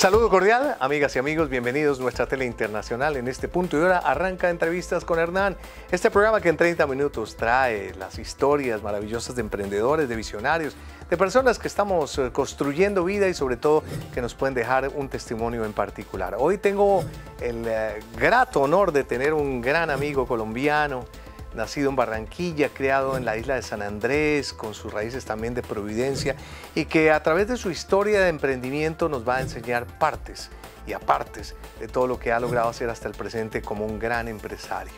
Saludo cordial, amigas y amigos, bienvenidos a nuestra tele internacional. En este punto y hora arranca Entrevistas con Hernán, este programa que en 30 minutos trae las historias maravillosas de emprendedores, de visionarios, de personas que estamos construyendo vida y sobre todo que nos pueden dejar un testimonio en particular. Hoy tengo el grato honor de tener un gran amigo colombiano, nacido en Barranquilla, criado en la isla de San Andrés, con sus raíces también de Providencia, y que a través de su historia de emprendimiento nos va a enseñar partes y apartes de todo lo que ha logrado hacer hasta el presente como un gran empresario.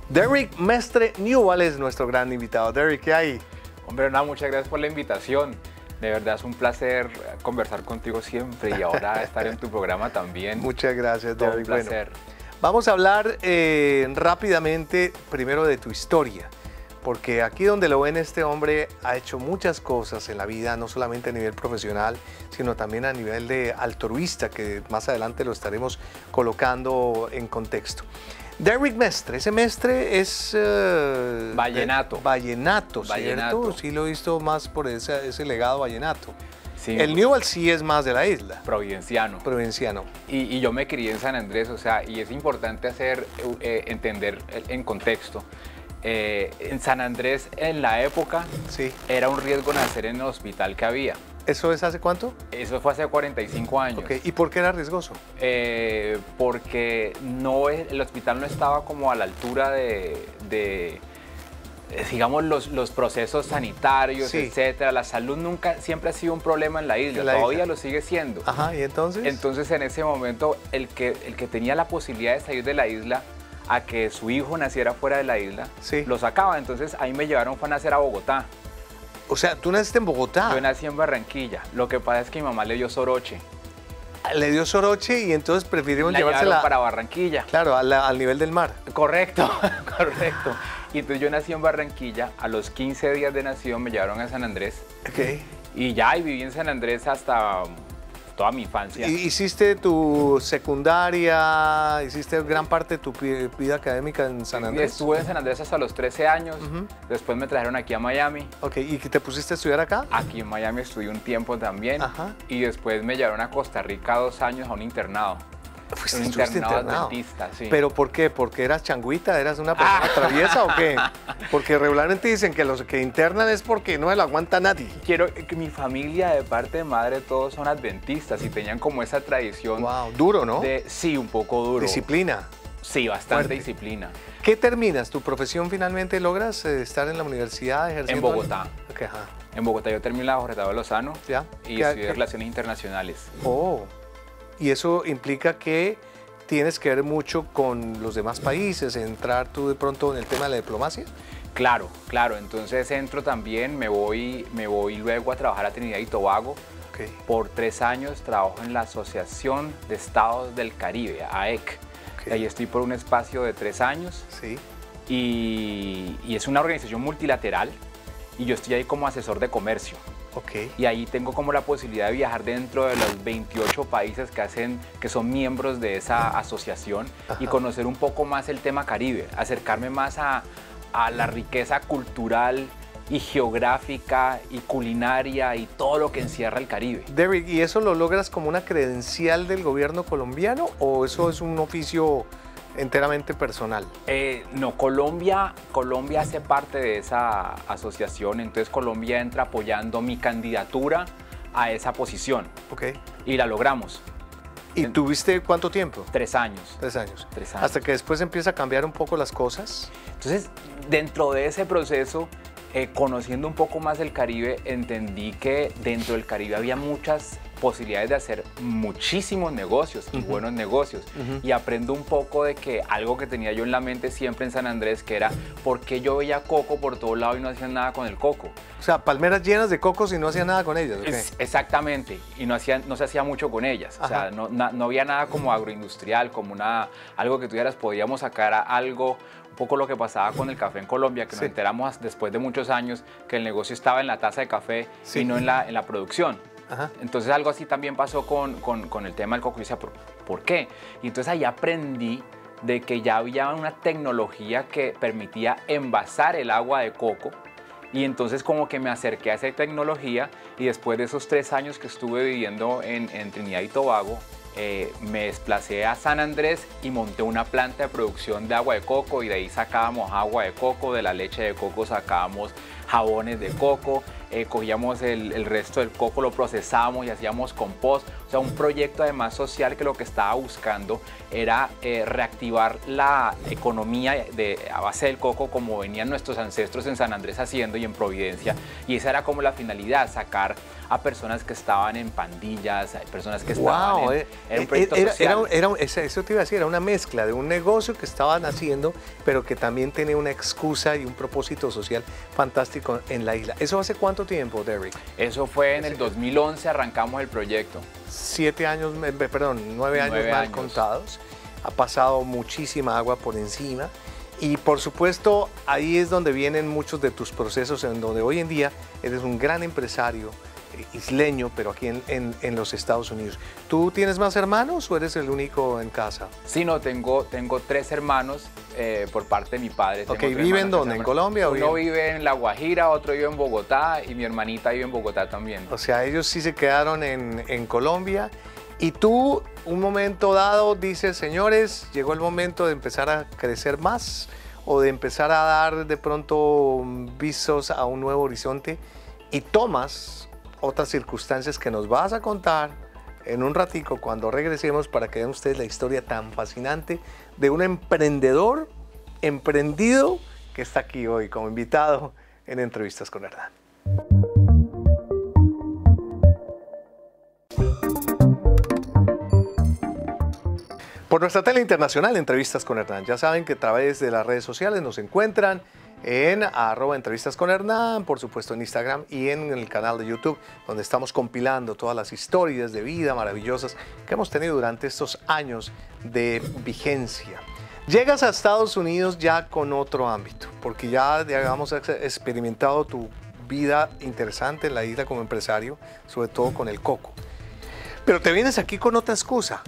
Derrick Mestre Newell es nuestro gran invitado. Derrick, ¿qué hay? Hombre, Hernán, muchas gracias por la invitación. De verdad es un placer conversar contigo siempre y ahora estar en tu programa también. Muchas gracias, Todo Derrick. un placer. Bueno, vamos a hablar rápidamente primero de tu historia, porque aquí donde lo ven, este hombre ha hecho muchas cosas en la vida, no solamente a nivel profesional, sino también a nivel de altruista, que más adelante lo estaremos colocando en contexto. Derrick Mestre, ese Mestre es... Vallenato. Vallenato, ¿cierto? Vallenato. Sí lo he visto más por ese legado vallenato. Sí, El Newell sí es más de la isla. providenciano. Provinciano. Y yo me crié en San Andrés, o sea, y es importante entender en contexto. En San Andrés, en la época, Sí. era un riesgo nacer en el hospital que había. ¿Eso es hace cuánto? Eso fue hace 45 años. Ok. ¿Y por qué era riesgoso? Porque el hospital no estaba como a la altura digamos, los procesos sanitarios, Sí. etcétera. La salud siempre ha sido un problema en la isla, todavía lo sigue siendo. Ajá, ¿y entonces? Entonces, en ese momento, el que tenía la posibilidad de salir de la isla a que su hijo naciera fuera de la isla, Sí. lo sacaba. Entonces, ahí me llevaron fue a nacer a Bogotá. O sea, tú naciste en Bogotá. Yo nací en Barranquilla. Lo que pasa es que mi mamá le dio soroche. Le dio soroche y entonces prefirieron La llevaron llevársela para Barranquilla. claro, al nivel del mar. Correcto, correcto. Y entonces yo nací en Barranquilla, a los 15 días de nacido me llevaron a San Andrés Ok. y viví en San Andrés hasta toda mi infancia. ¿Y hiciste tu secundaria, hiciste gran parte de tu vida académica en San Andrés? Estuve en San Andrés hasta los 13 años, después me trajeron aquí a Miami. Ok, ¿y te pusiste a estudiar acá? Aquí en Miami estudié un tiempo también. Ajá. Y después me llevaron a Costa Rica 2 años a un internado. Un Estuviste internado. adventista, sí. ¿Pero por qué? ¿Porque eras changuita? ¿Eras una persona traviesa o qué? Porque regularmente dicen que los que internan es porque no se lo aguanta nadie. Quiero que mi familia de parte de madre todos son adventistas y tenían como esa tradición. Wow, duro, ¿no? Sí, un poco duro. Disciplina. Sí, bastante Fuerte. disciplina. ¿Qué terminas? ¿Tu profesión finalmente logras estar en la universidad ejerciendo? En Bogotá. Ok, ajá. En Bogotá yo terminé la Jornada de Lozano ¿Ya? y estudié Relaciones Internacionales. Oh, y eso implica que tienes que ver mucho con los demás países, entrar tú de pronto en el tema de la diplomacia. Claro, claro. Entonces entro también, me voy luego a trabajar a Trinidad y Tobago. Ok. Por 3 años trabajo en la Asociación de Estados del Caribe, AEC. Ok. Ahí estoy por un espacio de 3 años Sí. y es una organización multilateral y yo estoy ahí como asesor de comercio. Ok. Y ahí tengo como la posibilidad de viajar dentro de los 28 países que son miembros de esa asociación. Ajá. Y conocer un poco más el tema Caribe, acercarme más a la riqueza cultural y geográfica y culinaria y todo lo que encierra el Caribe. Derrick, ¿y eso lo logras como una credencial del gobierno colombiano o eso es un oficio enteramente personal? No, Colombia hace parte de esa asociación, entonces Colombia entra apoyando mi candidatura a esa posición Ok. y la logramos. ¿Y tuviste cuánto tiempo? 3 años. 3 años. 3 años. Hasta que después empieza a cambiar un poco las cosas. Entonces, dentro de ese proceso, conociendo un poco más el Caribe, entendí que dentro del Caribe había muchas posibilidades de hacer muchísimos negocios y buenos negocios. Y aprendo un poco de que algo que tenía yo en la mente siempre en San Andrés, que era por qué yo veía coco por todos lados y no hacían nada con el coco. O sea, palmeras llenas de cocos y no hacía nada con ellas. ¿Ok? Exactamente, y no se hacía mucho con ellas. O sea, no había nada como agroindustrial, como algo que tú dijeras, podíamos sacar algo. Un poco lo que pasaba con el café en Colombia, que nos enteramos después de muchos años que el negocio estaba en la taza de café y no en la producción. Ajá. Entonces algo así también pasó con el tema del coco. Y decía, ¿por qué? Y entonces ahí aprendí de que ya había una tecnología que permitía envasar el agua de coco Y entonces como que me acerqué a esa tecnología y después de esos 3 años que estuve viviendo en Trinidad y Tobago, me desplacé a San Andrés y monté una planta de producción de agua de coco y de ahí sacábamos agua de coco, de la leche de coco sacábamos jabones de coco, cogíamos el resto del coco, lo procesábamos y hacíamos compost. O sea, un proyecto además social que lo que estaba buscando era reactivar la economía a base del coco como venían nuestros ancestros en San Andrés haciendo y en Providencia. Y esa era como la finalidad, sacar a personas que estaban en pandillas, personas que estaban en un proyecto social. Eso te iba a decir, era una mezcla de un negocio que estaban haciendo, pero que también tenía una excusa y un propósito social fantástico en la isla. ¿Eso hace cuánto tiempo, Derrick? Eso fue en el 2011, arrancamos el proyecto. 7 años, perdón, 9 años mal contados. Ha pasado muchísima agua por encima. Y por supuesto, ahí es donde vienen muchos de tus procesos, en donde hoy en día eres un gran empresario isleño, pero aquí en los Estados Unidos. ¿Tú tienes más hermanos o eres el único en casa? Sí, no, tengo 3 hermanos por parte de mi padre. Ok, ¿viven dónde? ¿En Colombia? Uno vive en La Guajira, otro vive en Bogotá y mi hermanita vive en Bogotá también. O sea, ellos sí se quedaron en Colombia. Y tú, un momento dado, dices, señores, llegó el momento de empezar a crecer más o de empezar a dar de pronto visos a un nuevo horizonte y tomas otras circunstancias que nos vas a contar en un ratico cuando regresemos para que vean ustedes la historia tan fascinante de un emprendedor emprendido que está aquí hoy como invitado en Entrevistas con Hernán. Por nuestra tele internacional, Entrevistas con Hernán. Ya saben que a través de las redes sociales nos encuentran en @entrevistas con Hernán, por supuesto en Instagram y en el canal de YouTube, donde estamos compilando todas las historias de vida maravillosas que hemos tenido durante estos años de vigencia. Llegas a Estados Unidos ya con otro ámbito, porque ya, digamos, has experimentado tu vida interesante en la isla como empresario, sobre todo con el coco. Pero te vienes aquí con otra excusa,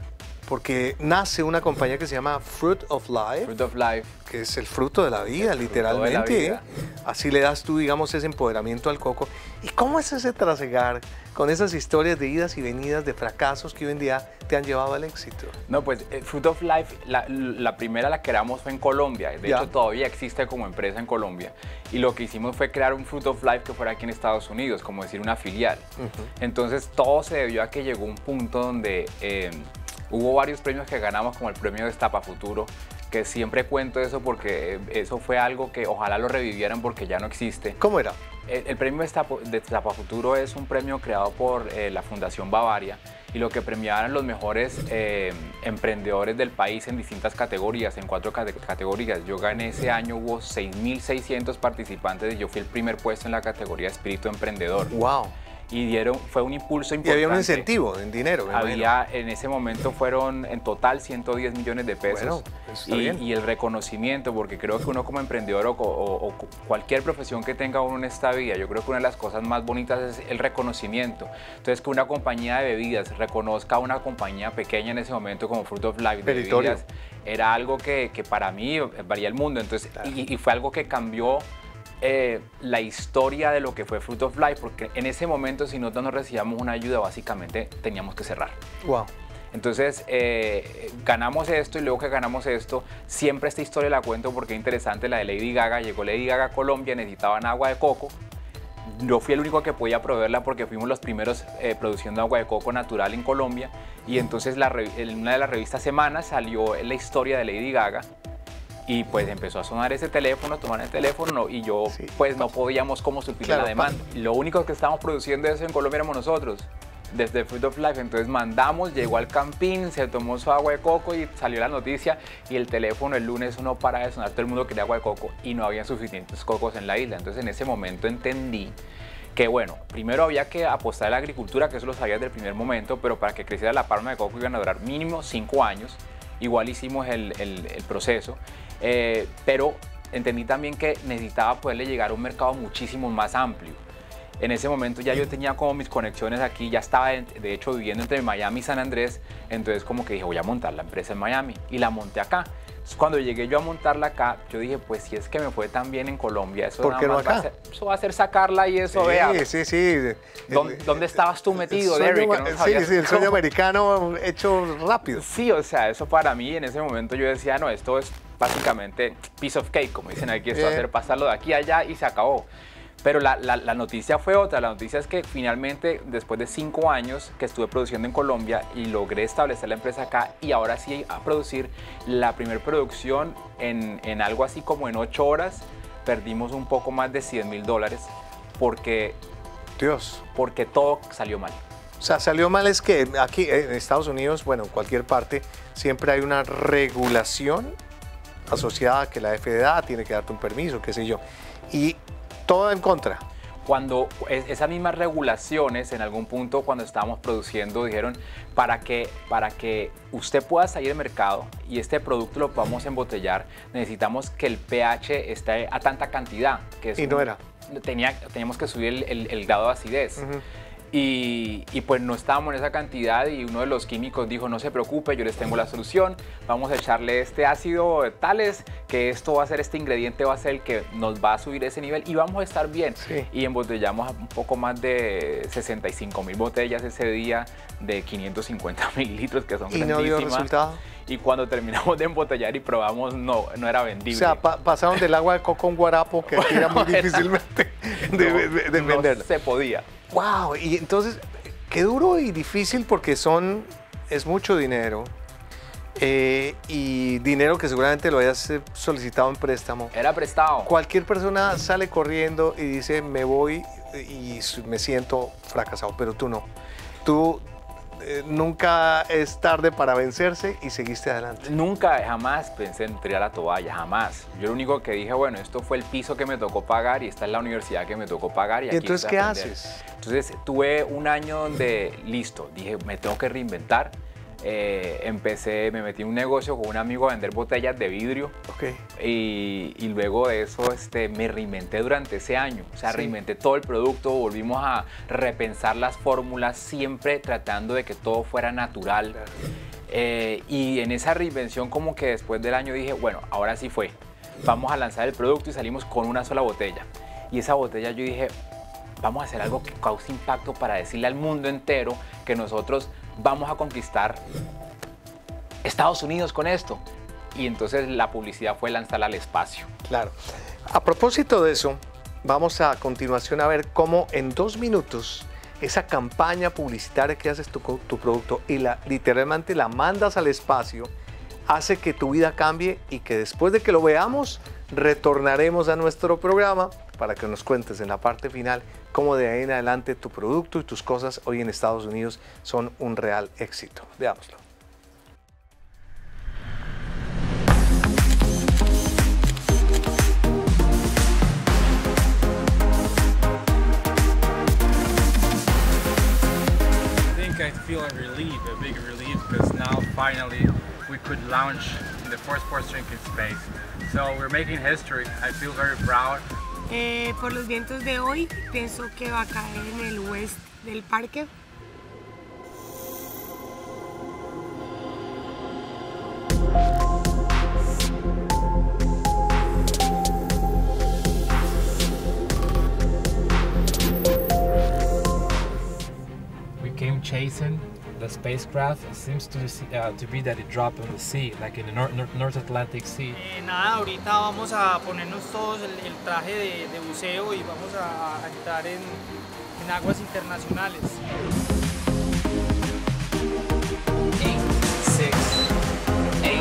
porque nace una compañía que se llama Fruit of Life. Fruit of Life. Que es el fruto de la vida, literalmente. De la vida. Así le das tú, digamos, ese empoderamiento al coco. ¿Y cómo es ese trasegar con esas historias de idas y venidas, de fracasos que hoy en día te han llevado al éxito? No, pues Fruit of Life, la primera la creamos fue en Colombia. De hecho, todavía existe como empresa en Colombia. Y lo que hicimos fue crear un Fruit of Life que fuera aquí en Estados Unidos, como decir una filial. Entonces, todo se debió a que llegó un punto donde hubo varios premios que ganamos, como el premio Destapa Futuro, que siempre cuento eso porque eso fue algo que ojalá lo revivieran porque ya no existe. ¿Cómo era? El premio Destapa Futuro es un premio creado por la Fundación Bavaria y lo que premiaban los mejores emprendedores del país en distintas categorías, en 4 categorías. Yo gané ese año, hubo 6.600 participantes y yo fui el primer puesto en la categoría de espíritu emprendedor. ¡Wow! Y fue un impulso importante. Y había un incentivo en dinero. En ese momento fueron en total 110 millones de pesos. Bueno, está bien. Y el reconocimiento, porque creo que uno como emprendedor o cualquier profesión que tenga uno en esta vida, yo creo que una de las cosas más bonitas es el reconocimiento. Entonces, que una compañía de bebidas reconozca a una compañía pequeña en ese momento como Fruit of Life de bebidas, era algo que para mí varía el mundo. Entonces, claro. y fue algo que cambió la historia de lo que fue Fruit of Life, porque en ese momento si nosotros no recibíamos una ayuda, básicamente teníamos que cerrar. Wow. Entonces ganamos esto y luego que ganamos esto, siempre esta historia la cuento porque es interesante, la de Lady Gaga. Llegó Lady Gaga a Colombia, necesitaban agua de coco. Yo fui el único que podía proveerla porque fuimos los primeros produciendo agua de coco natural en Colombia. Y entonces en una de las revistas Semanas salió la historia de Lady Gaga. Y pues empezó a sonar ese teléfono, tomar el teléfono y yo pues no podíamos como suplir la demanda. Lo único que estábamos produciendo eso en Colombia éramos nosotros, desde Fruit of Life. Entonces mandamos, llegó al campín, se tomó su agua de coco y salió la noticia y el teléfono el lunes no para de sonar, todo el mundo quería agua de coco y no había suficientes cocos en la isla. Entonces en ese momento entendí que bueno, primero había que apostar a la agricultura, que eso lo sabía desde el primer momento, pero para que creciera la palma de coco iban a durar mínimo 5 años. Igual hicimos el proceso. Pero entendí también que necesitaba poderle llegar a un mercado muchísimo más amplio. En ese momento ya yo tenía como mis conexiones aquí, ya estaba de hecho viviendo entre Miami y San Andrés, entonces como que dije voy a montar la empresa en Miami y la monté acá. Entonces, cuando llegué yo a montarla acá, yo dije, pues si es que me fue tan bien en Colombia, eso, ¿por qué no acá? Eso va a ser sacarla y eso, vea. Sí. ¿Dónde estabas tú metido, Derek? Sí, el sueño americano hecho rápido. Sí, o sea, eso para mí en ese momento yo decía, no, esto es básicamente piece of cake, como dicen aquí, esto va a hacer pasarlo de aquí a allá y se acabó. Pero la noticia fue otra. La noticia es que finalmente, después de 5 años que estuve produciendo en Colombia y logré establecer la empresa acá y ahora sí a producir la primera producción en algo así como en 8 horas, perdimos un poco más de $100,000 porque todo salió mal. O sea, salió mal es que aquí en Estados Unidos, bueno, en cualquier parte, siempre hay una regulación asociada a que la FDA tiene que darte un permiso, qué sé yo. Y todo en contra. Cuando esas mismas regulaciones, en algún punto cuando estábamos produciendo, dijeron, para que usted pueda salir al mercado y este producto lo podamos embotellar, necesitamos que el pH esté a tanta cantidad. Y no era. Teníamos que subir el grado de acidez. Y pues no estábamos en esa cantidad y uno de los químicos dijo, no se preocupe, yo les tengo la solución, vamos a echarle este ácido tales, que esto va a ser, este ingrediente va a ser el que nos va a subir ese nivel y vamos a estar bien. Sí. Y embotellamos un poco más de 65,000 botellas ese día de 550 mililitros, que son grandísimas. ¿Y no dio resultado? Y cuando terminamos de embotellar y probamos, no era vendible. O sea, pasaron del agua de coco a un guarapo que era muy difícilmente de vender. No se podía. Wow, y entonces, qué duro y difícil porque es mucho dinero y dinero que seguramente lo hayas solicitado en préstamo. Era prestado. Cualquier persona sale corriendo y dice, me voy y me siento fracasado, pero tú no. Tú nunca es tarde para vencerse y seguiste adelante. Nunca, jamás pensé en tirar la toalla, jamás. Yo lo único que dije, bueno, esto fue el piso que me tocó pagar y esta es la universidad que me tocó pagar. ¿Y entonces qué haces? Entonces tuve un año donde, listo, dije, me tengo que reinventar. Me metí en un negocio con un amigo a vender botellas de vidrio. Okay. Y luego de eso me reinventé durante ese año. O sea, reinventé todo el producto, volvimos a repensar las fórmulas, siempre tratando de que todo fuera natural. Claro. Y en esa reinvención como que después del año dije, bueno, ahora sí fue. Vamos a lanzar el producto y salimos con una sola botella. Y esa botella yo dije, vamos a hacer algo que cause impacto para decirle al mundo entero que nosotros vamos a conquistar Estados Unidos con esto. Y entonces la publicidad fue lanzarla al espacio. Claro. A propósito de eso, vamos a continuación a ver cómo en 2 minutos esa campaña publicitaria que haces tu producto y literalmente la mandas al espacio, hace que tu vida cambie y que después de que lo veamos, retornaremos a nuestro programa para que nos cuentes en la parte final cómo de ahí en adelante tu producto y tus cosas hoy en Estados Unidos son un real éxito. Veámoslo. I feel a relief, a big relief, because now finally we could launch in the first sports drinking space. So we're making history. I feel very proud. Por los vientos de hoy, pienso que va a caer en el west del parque. We came chasing the spacecraft. It seems to be that it dropped on the sea, like in the North Atlantic Sea. Nada, ahorita vamos a ponernos todos el traje de buceo y vamos a entrar en aguas internacionales. 8, 6, 8,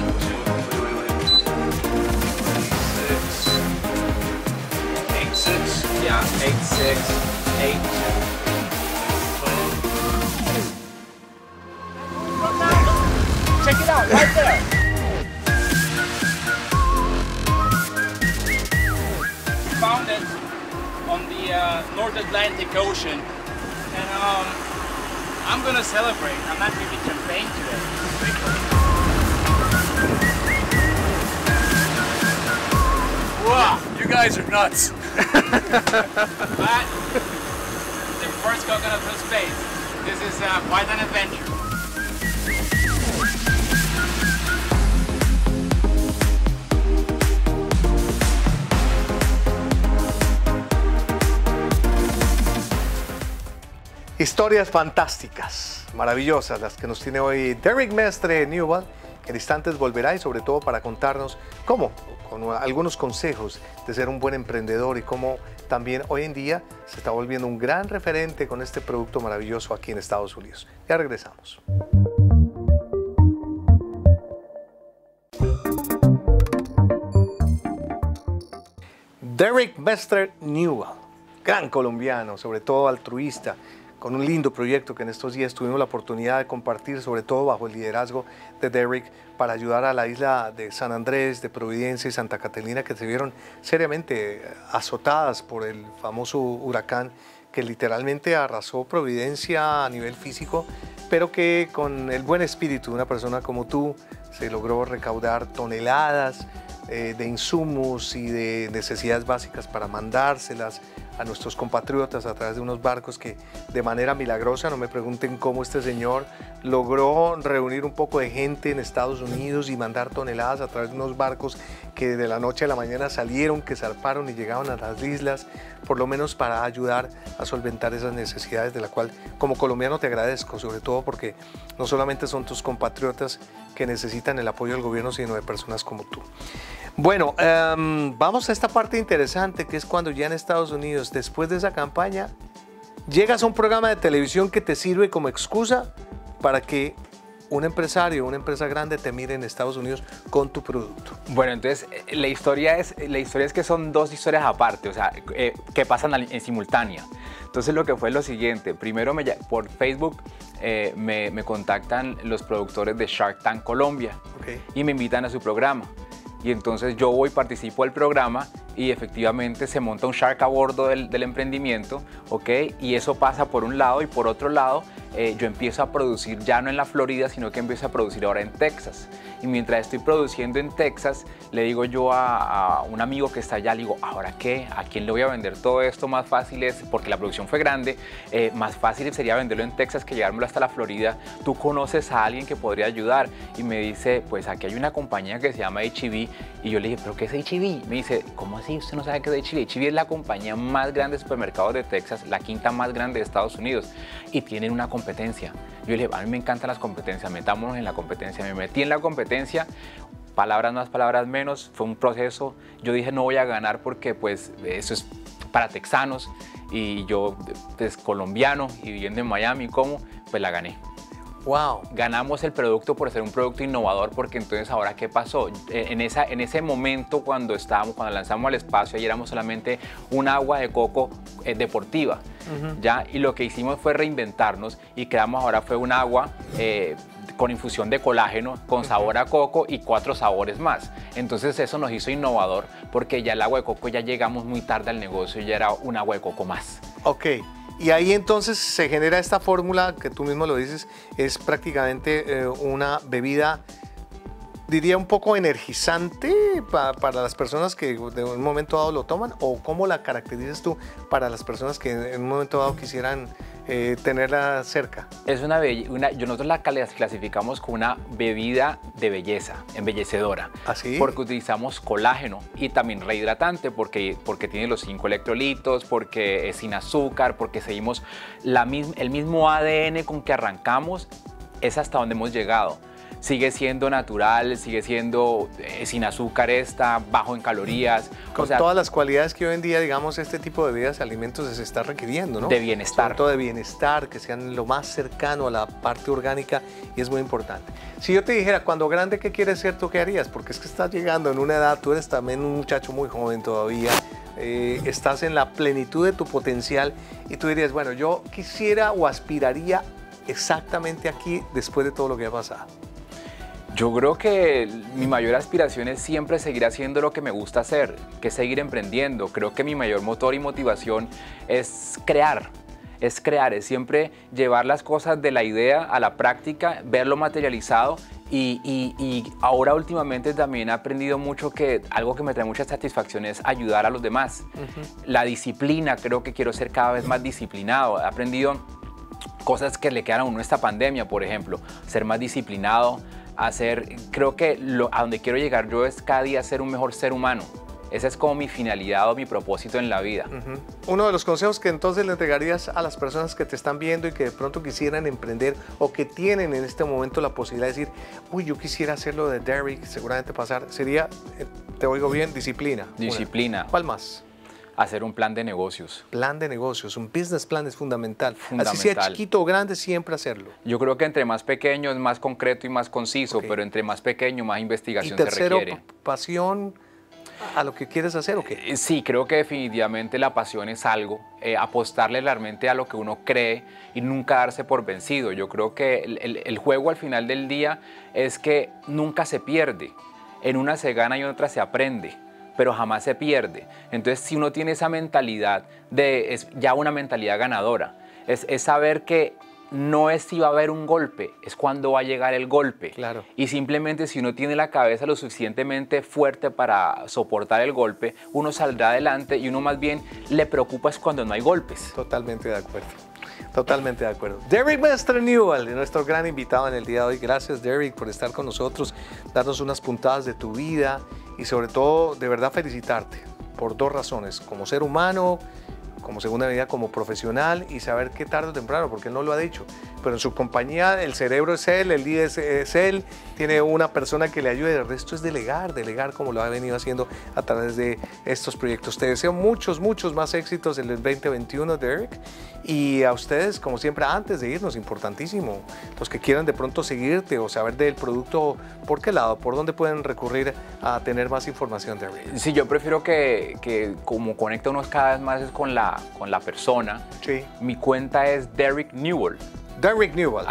8, 6, yeah, 8, 6, 8, 2. Check it out, right there. We found it on the North Atlantic Ocean, and I'm gonna celebrate. I'm not drinking champagne today. Wow, you guys are nuts. But the first coconut from space. This is quite an adventure. Historias fantásticas, maravillosas, las que nos tiene hoy Derek Mestre Newell, que en instantes volverá y sobre todo para contarnos cómo, con algunos consejos de ser un buen emprendedor y cómo también hoy en día se está volviendo un gran referente con este producto maravilloso aquí en Estados Unidos. Ya regresamos. Derek Mestre Newell, gran colombiano, sobre todo altruista, con un lindo proyecto que en estos días tuvimos la oportunidad de compartir, sobre todo bajo el liderazgo de Derek, para ayudar a la isla de San Andrés, de Providencia y Santa Catalina, que se vieron seriamente azotadas por el famoso huracán que literalmente arrasó Providencia a nivel físico, pero que con el buen espíritu de una persona como tú se logró recaudar toneladas de insumos y de necesidades básicas para mandárselas a nuestros compatriotas a través de unos barcos que de manera milagrosa, no me pregunten cómo este señor logró reunir un poco de gente en Estados Unidos y mandar toneladas a través de unos barcos que de la noche a la mañana salieron, que zarparon y llegaban a las islas, por lo menos para ayudar a solventar esas necesidades, de la cual como colombiano te agradezco, sobre todo porque no solamente son tus compatriotas que necesitan el apoyo del gobierno, sino de personas como tú. Bueno, vamos a esta parte interesante, que es cuando ya en Estados Unidos, después de esa campaña, llegas a un programa de televisión que te sirve como excusa para que un empresario, una empresa grande te mire en Estados Unidos con tu producto. Bueno, entonces la historia es que son dos historias aparte, o sea, que pasan en simultánea. Entonces lo que fue es lo siguiente: primero por Facebook me contactan los productores de Shark Tank Colombia, y me invitan a su programa. Y entonces yo voy, participo del programa y efectivamente se monta un Shark a bordo del emprendimiento, ¿ok? Y eso pasa por un lado, y por otro lado yo empiezo a producir ya no en la Florida, sino que empiezo a producir ahora en Texas. Y mientras estoy produciendo en Texas, le digo yo a un amigo que está allá, le digo, ¿ahora qué? ¿A quién le voy a vender todo esto? Más fácil es, porque la producción fue grande, más fácil sería venderlo en Texas que llevármelo hasta la Florida. ¿Tú conoces a alguien que podría ayudar? Y me dice, pues aquí hay una compañía que se llama H-E-B. Y yo le dije, ¿pero qué es H-E-B? Me dice, ¿cómo así? ¿Usted no sabe qué es H-E-B? H-E-B es la compañía más grande de supermercados de Texas, la quinta más grande de Estados Unidos, y tienen una competencia. Yo le dije, a mí me encantan las competencias, metámonos en la competencia. Me metí en la competencia, palabras más, palabras menos, fue un proceso. Yo dije, no voy a ganar porque pues eso es para texanos, y yo, pues, colombiano y viviendo en Miami, ¿cómo? Pues la gané. Wow. Ganamos el producto por ser un producto innovador, porque entonces ahora ¿qué pasó? En ese momento cuando lanzamos al espacio, ahí éramos solamente un agua de coco deportiva, ¿ya? Y lo que hicimos fue reinventarnos y creamos ahora fue un agua con infusión de colágeno, con sabor a coco y 4 sabores más. Entonces eso nos hizo innovador, porque ya el agua de coco ya llegamos muy tarde al negocio y ya era un agua de coco más. Ok. Y ahí entonces se genera esta fórmula que tú mismo lo dices, es prácticamente una bebida, diría un poco energizante para las personas que de un momento dado lo toman, o cómo la caracterizas tú para las personas que en un momento dado quisieran tenerla cerca. Es nosotros la clasificamos como una bebida de belleza, embellecedora. ¿Así? Porque utilizamos colágeno y también rehidratante, porque tiene los 5 electrolitos, porque es sin azúcar, porque seguimos el mismo ADN con que arrancamos, es hasta donde hemos llegado. Sigue siendo natural, sigue siendo sin azúcar, bajo en calorías. Con todas las cualidades que hoy en día, digamos, este tipo de bebidas, alimentos se está requiriendo, ¿no? De bienestar. Sobre todo de bienestar, que sean lo más cercano a la parte orgánica, y es muy importante. Si yo te dijera, cuando grande, ¿qué quieres ser? ¿Tú qué harías? Porque es que estás llegando en una edad, tú eres también un muchacho muy joven todavía, estás en la plenitud de tu potencial, y tú dirías, bueno, yo quisiera o aspiraría exactamente aquí después de todo lo que ha pasado. Yo creo que mi mayor aspiración es siempre seguir haciendo lo que me gusta hacer, que es seguir emprendiendo. Creo que mi mayor motor y motivación es crear, es siempre llevar las cosas de la idea a la práctica, verlo materializado, y ahora últimamente también he aprendido mucho que algo que me trae mucha satisfacción es ayudar a los demás. La disciplina, creo que quiero ser cada vez más disciplinado. He aprendido cosas que le quedan a uno esta pandemia, por ejemplo, ser más disciplinado, creo que a donde quiero llegar yo es cada día ser un mejor ser humano, Esa es como mi finalidad o mi propósito en la vida. Uno de los consejos que entonces le entregarías a las personas que te están viendo y que de pronto quisieran emprender o que tienen en este momento la posibilidad de decir, uy, yo quisiera hacerlo de Derrick, seguramente pasar, sería, te oigo bien, disciplina. Disciplina. ¿Cuál más? Hacer un plan de negocios. Plan de negocios, un business plan es fundamental. Así sea chiquito o grande, siempre hacerlo. Yo creo que entre más pequeño es más concreto y más conciso, pero entre más pequeño, más investigación se requiere. Y tercero, pasión a lo que quieres hacer, ¿o qué? Sí, creo que definitivamente la pasión es algo, apostarle realmente a lo que uno cree y nunca darse por vencido. Yo creo que el juego al final del día es que nunca se pierde. En una se gana y en otra se aprende, pero jamás se pierde. Entonces, si uno tiene esa mentalidad, es ya una mentalidad ganadora, es saber que no es si va a haber un golpe, es cuando va a llegar el golpe. Claro. Y simplemente si uno tiene la cabeza lo suficientemente fuerte para soportar el golpe, uno saldrá adelante y uno más bien le preocupa es cuando no hay golpes. Totalmente de acuerdo. Totalmente de acuerdo. Derrick Mestre Newell, nuestro gran invitado en el día de hoy. Gracias, Derrick, por estar con nosotros, darnos unas puntadas de tu vida y sobre todo, de verdad, felicitarte por dos razones. Como ser humano, como segunda medida como profesional y saber que tarde o temprano, porque él no lo ha dicho, pero en su compañía el cerebro es él, el líder es él, tiene una persona que le ayude, el resto es delegar como lo ha venido haciendo a través de estos proyectos. Te deseo muchos más éxitos en el 2021, Derrick, y a ustedes, como siempre, antes de irnos, importantísimo, los que quieran de pronto seguirte o saber del producto, ¿por qué lado? ¿Por dónde pueden recurrir a tener más información, Derrick? Sí, yo prefiero que como conecta uno cada vez más es con la persona. Sí. Mi cuenta es Derrick Newell. Derrick Newell.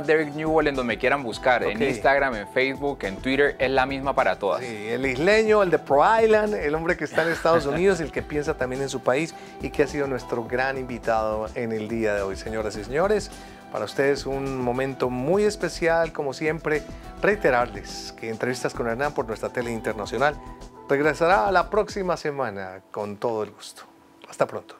@Derrick Newell en donde me quieran buscar. En Instagram, en Facebook, en Twitter, es la misma para todas. Sí, el isleño, el de Pro Island, el hombre que está en Estados Unidos, el que piensa también en su país y que ha sido nuestro gran invitado en el día de hoy. Señoras y señores, para ustedes un momento muy especial, como siempre, reiterarles que Entrevistas con Hernán por nuestra tele internacional regresará la próxima semana con todo el gusto. Hasta pronto.